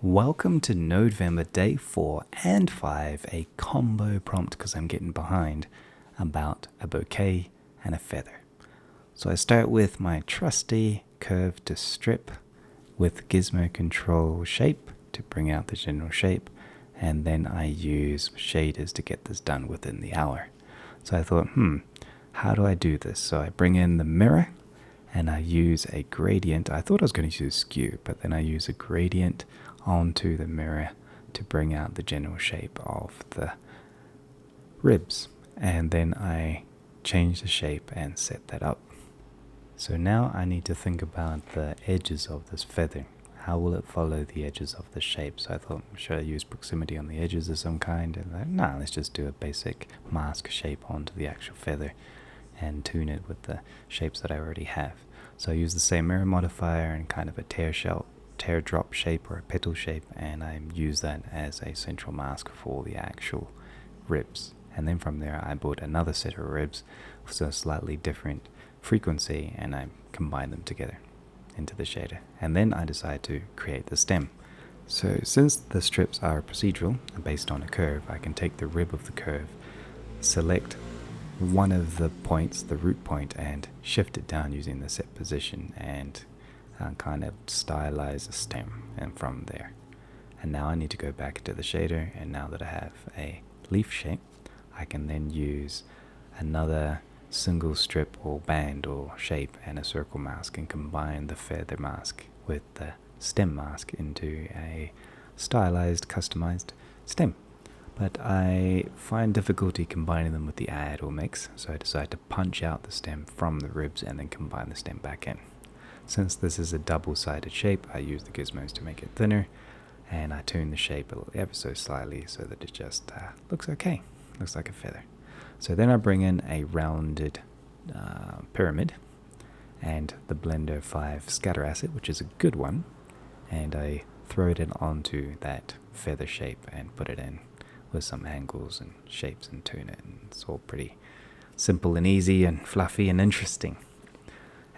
Welcome to Nodevember Day 4 and 5, a combo prompt because I'm getting behind about a bouquet and a feather. So I start with my trusty curve to strip with gizmo control shape to bring out the general shape, and then I use shaders to get this done within the hour. So I thought, how do I do this? So I bring in the mirror and I use a gradient. I thought I was going to use skew, but then I use a gradient onto the mirror to bring out the general shape of the ribs. And then I change the shape and set that up. So now I need to think about the edges of this feather. How will it follow the edges of the shape? So I thought, should I use proximity on the edges of some kind? And let's just do a basic mask shape onto the actual feather and tune it with the shapes that I already have. So I use the same mirror modifier and kind of a teardrop shape or a petal shape, and I use that as a central mask for the actual ribs. And then from there I bought another set of ribs with a slightly different frequency, and I combine them together into the shader. And then I decide to create the stem. So since the strips are procedural and based on a curve, I can take the rib of the curve, select one of the points, the root point, and shift it down using the set position and kind of stylize the stem, and from there. And now I need to go back to the shader, and now that I have a leaf shape, I can then use another single strip or band or shape and a circle mask and combine the feather mask with the stem mask into a stylized, customized stem. But I find difficulty combining them with the add or mix, so I decide to punch out the stem from the ribs and then combine the stem back in. Since this is a double-sided shape, I use the gizmos to make it thinner, and I tune the shape ever so slightly so that it just looks okay, looks like a feather. So then I bring in a rounded pyramid and the Blender 5 scatter asset, which is a good one, and I throw it in onto that feather shape and put it in with some angles and shapes and tune it, and it's all pretty simple and easy and fluffy and interesting.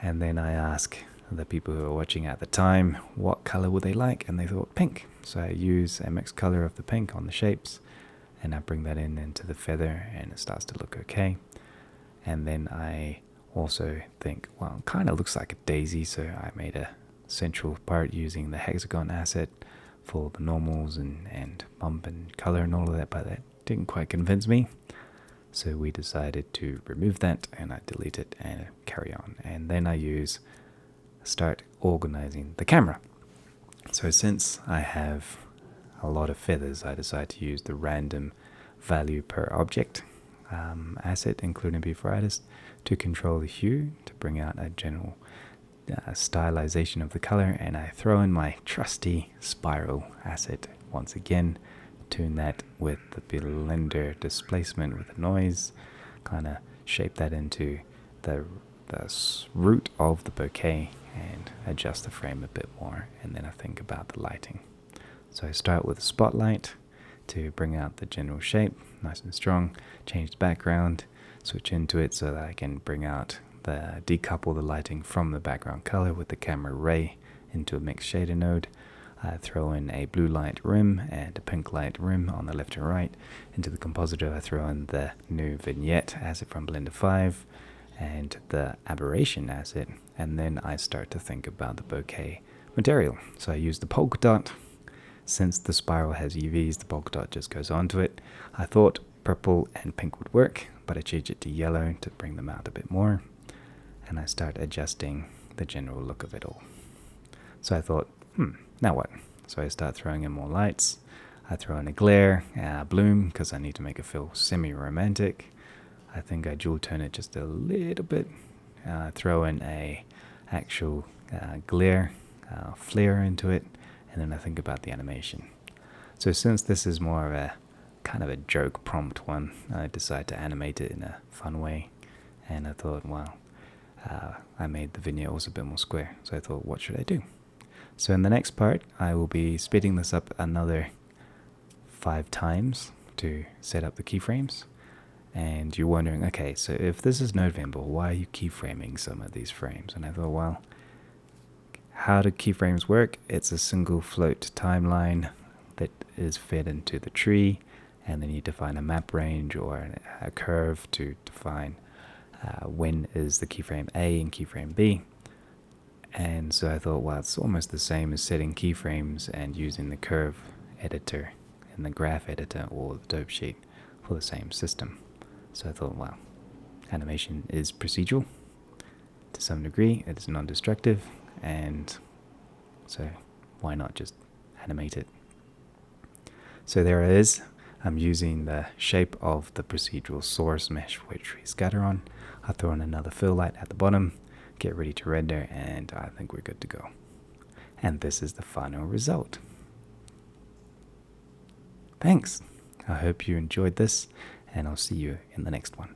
And then I ask the people who were watching at the time what color would they like, and they thought pink. So I use a mixed color of the pink on the shapes, and I bring that into the feather, and it starts to look okay. And then I also think, well, it kind of looks like a daisy, so I made a central part using the hexagon asset for the normals and bump and color and all of that, but that didn't quite convince me. So we decided to remove that, and I delete it and carry on. And then I start organizing the camera. So since I have a lot of feathers, I decide to use the random value per object asset, including before artist, to control the hue to bring out a general stylization of the color. And I throw in my trusty spiral asset once again, tune that with the Blender displacement with the noise, kind of shape that into the root of the bouquet and adjust the frame a bit more. And then I think about the lighting. So I start with a spotlight to bring out the general shape, nice and strong, change the background, switch into it so that I can decouple the lighting from the background color with the camera ray into a mixed shader node. I throw in a blue light rim and a pink light rim on the left and right. Into the Compositor, I throw in the new vignette asset from Blender 5 and the aberration asset, and then I start to think about the bouquet material. So I use the polka dot. Since the spiral has UVs, the polka dot just goes onto it. I thought purple and pink would work, but I changed it to yellow to bring them out a bit more, and I start adjusting the general look of it all. So I thought, now what? So I start throwing in more lights. I throw in a glare, bloom, because I need to make it feel semi-romantic. I think I dual tone it just a little bit. Throw in a actual glare, flare into it, and then I think about the animation. So since this is more of a kind of a joke prompt one, I decide to animate it in a fun way. And I thought, well, I made the vignette also a bit more square. So I thought, what should I do? So in the next part, I will be speeding this up another 5 times to set up the keyframes. And you're wondering, okay, so if this is Nodevember, why are you keyframing some of these frames? And I thought, well, how do keyframes work? It's a single float timeline that is fed into the tree, and then you define a map range or a curve to define when is the keyframe A and keyframe B. And so I thought, well, it's almost the same as setting keyframes and using the curve editor and the graph editor or the dope sheet for the same system. So I thought, well, animation is procedural to some degree, it's non-destructive, and so why not just animate it? So there it is. I'm using the shape of the procedural source mesh which we scatter on. I'll throw in another fill light at the bottom, get ready to render, and I think we're good to go. And this is the final result. Thanks. I hope you enjoyed this, and I'll see you in the next one.